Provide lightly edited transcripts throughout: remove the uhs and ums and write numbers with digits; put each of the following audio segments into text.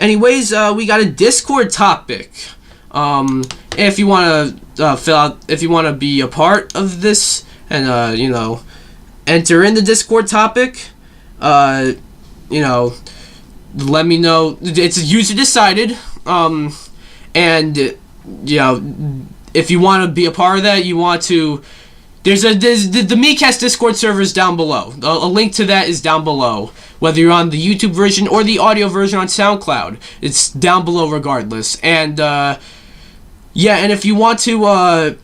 Anyways, we got a Discord topic. If you want to if you want to be a part of this and enter in the Discord topic, let me know. It's user decided. And if you want to be a part of that, you want to. There's the MeCast Discord server is down below. A link to that is down below. Whether you're on the YouTube version or the audio version on SoundCloud, it's down below regardless. And and if you want to,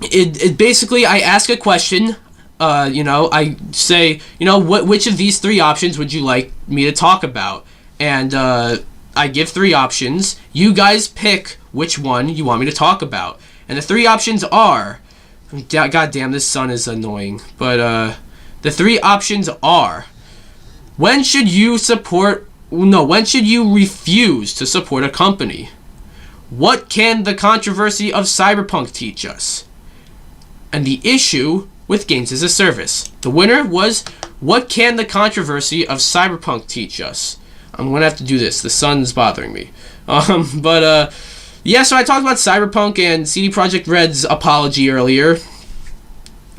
it basically I ask a question. I say, which of these 3 options would you like me to talk about? And I give 3 options. You guys pick which one you want me to talk about. And the 3 options are. God damn, this sun is annoying. But the 3 options are: when should you refuse to support a company? What can the controversy of Cyberpunk teach us? And the issue with games as a service. The winner was: what can the controversy of Cyberpunk teach us? I'm gonna have to do this. The sun's bothering me. So I talked about Cyberpunk and CD Projekt Red's apology earlier,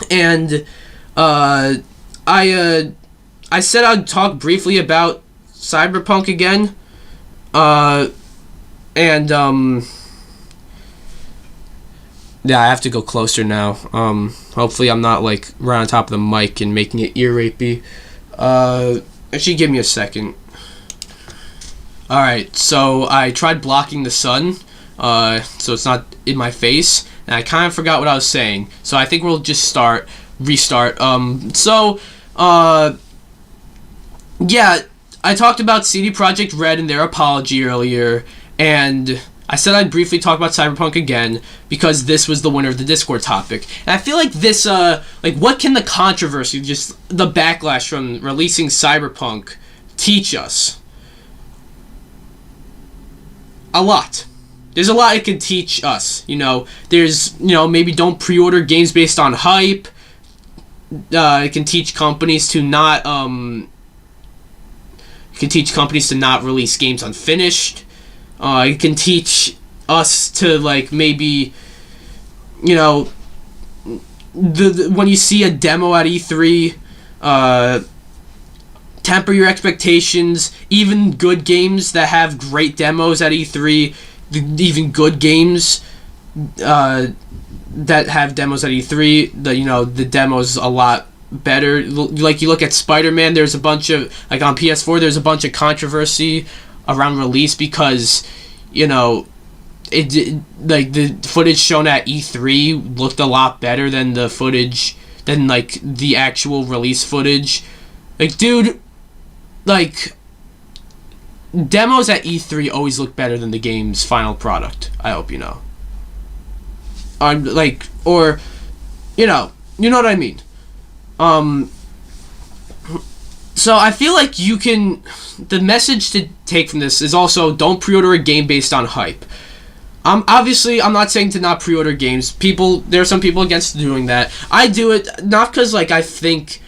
and I said I'd talk briefly about Cyberpunk again, I have to go closer now. Hopefully I'm not like right on top of the mic and making it ear rapey. Actually, give me a second. Alright, so I tried blocking the sun, so it's not in my face, and I kind of forgot what I was saying, so I think we'll just restart. I talked about CD Projekt Red and their apology earlier, and I said I'd briefly talk about Cyberpunk again, because this was the winner of the Discord topic. And I feel like this, what can the controversy, just the backlash from releasing Cyberpunk, teach us? A lot. There's a lot it can teach us. There's, maybe don't pre-order games based on hype. It can teach companies to not, release games unfinished. It can teach us to, maybe, when you see a demo at E3, temper your expectations. Even good games that have great demos at E3, even good games that have demos at E3, the demo's a lot better. Like, you look at Spider-Man, there's a bunch of, on PS4, there's a bunch of controversy around release because, the footage shown at E3 looked a lot better than the footage, than, the actual release footage. Demos at E3 always look better than the game's final product. I hope you know. You know what I mean. So I feel like the message to take from this is also don't pre-order a game based on hype. Obviously, I'm not saying to not pre-order games. There are some people against doing that. I do it not because I think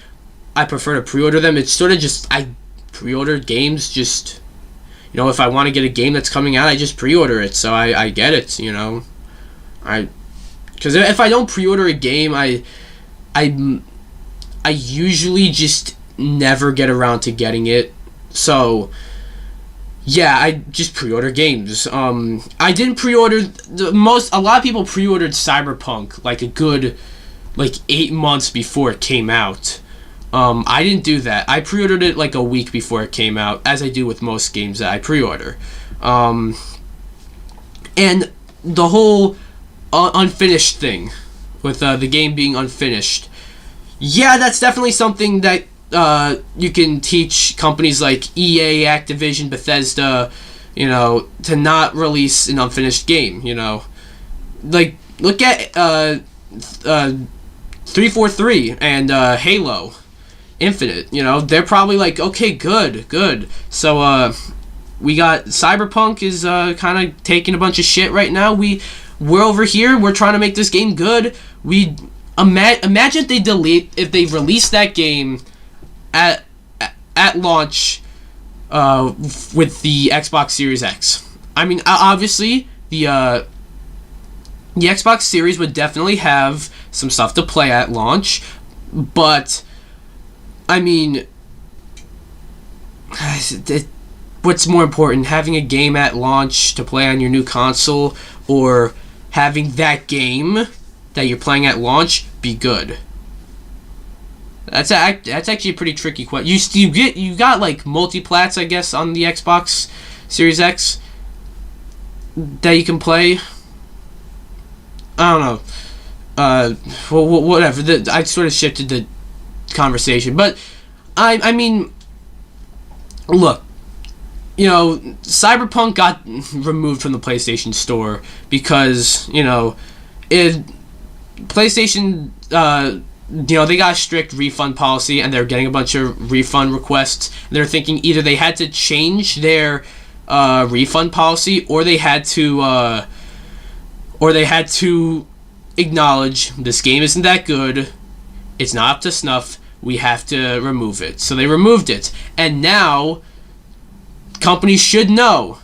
I prefer to pre-order them. It's sort of just I pre-order games just, if I want to get a game that's coming out, I just pre-order it. So I get it, because if I don't pre-order a game, I usually just never get around to getting it. So yeah, I just pre-order games. I didn't pre-order a lot of people pre-ordered Cyberpunk a good 8 months before it came out. I didn't do that. I pre-ordered it a week before it came out, as I do with most games that I pre-order. And the whole unfinished thing, with the game being unfinished, yeah, that's definitely something that you can teach companies like EA, Activision, Bethesda, to not release an unfinished game, look at 343 and Halo Infinite, they're probably okay, good. So we got Cyberpunk is kind of taking a bunch of shit right now. We're over here, we're trying to make this game good. Imagine if they released that game at launch with the Xbox Series X. I mean, obviously the Xbox Series would definitely have some stuff to play at launch, but I mean, what's more important, having a game at launch to play on your new console, or having that game that you're playing at launch be good? That's actually a pretty tricky question. You got like multiplats, I guess, on the Xbox Series X that you can play. I don't know. Well, whatever. I sort of shifted the conversation, but I mean, look, Cyberpunk got removed from the PlayStation Store because PlayStation, they got a strict refund policy, and they're getting a bunch of refund requests. They're thinking either they had to change their refund policy, or they had to acknowledge this game isn't that good, it's not up to snuff, we have to remove it. So they removed it, and now companies should know,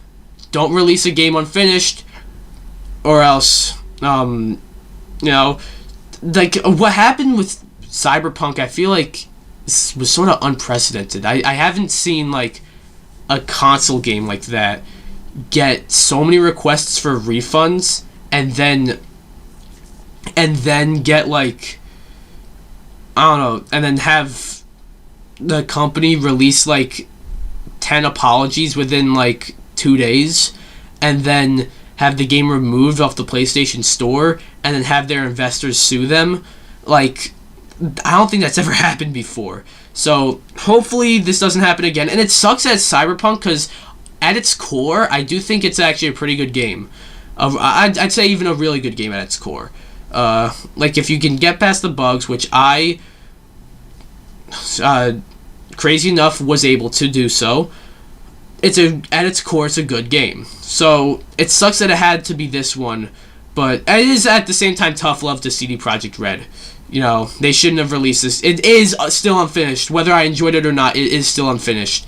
don't release a game unfinished, or else like what happened with Cyberpunk, I feel like was sort of unprecedented. I haven't seen like a console game like that get so many requests for refunds, and then get like, I don't know, and then have the company release like 10 apologies within like 2 days, and then have the game removed off the PlayStation Store, and then have their investors sue them. Like, I don't think that's ever happened before. So hopefully this doesn't happen again. And it sucks at Cyberpunk, because at its core, I do think it's actually a pretty good game. I'd say even a really good game at its core. Like, if you can get past the bugs, which I, crazy enough, was able to do so, at its core, it's a good game. So it sucks that it had to be this one, but it is at the same time tough love to CD Projekt Red. They shouldn't have released this. It is still unfinished. Whether I enjoyed it or not, it is still unfinished.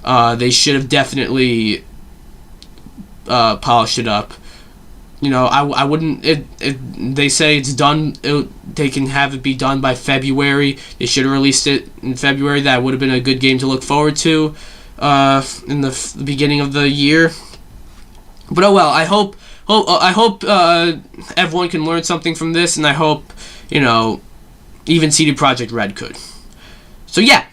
They should have definitely polished it up. I wouldn't. They say it's done. They can have it be done by February. They should have released it in February. That would have been a good game to look forward to in the beginning of the year. But oh well. I hope everyone can learn something from this, and I hope even CD Projekt Red could. So yeah.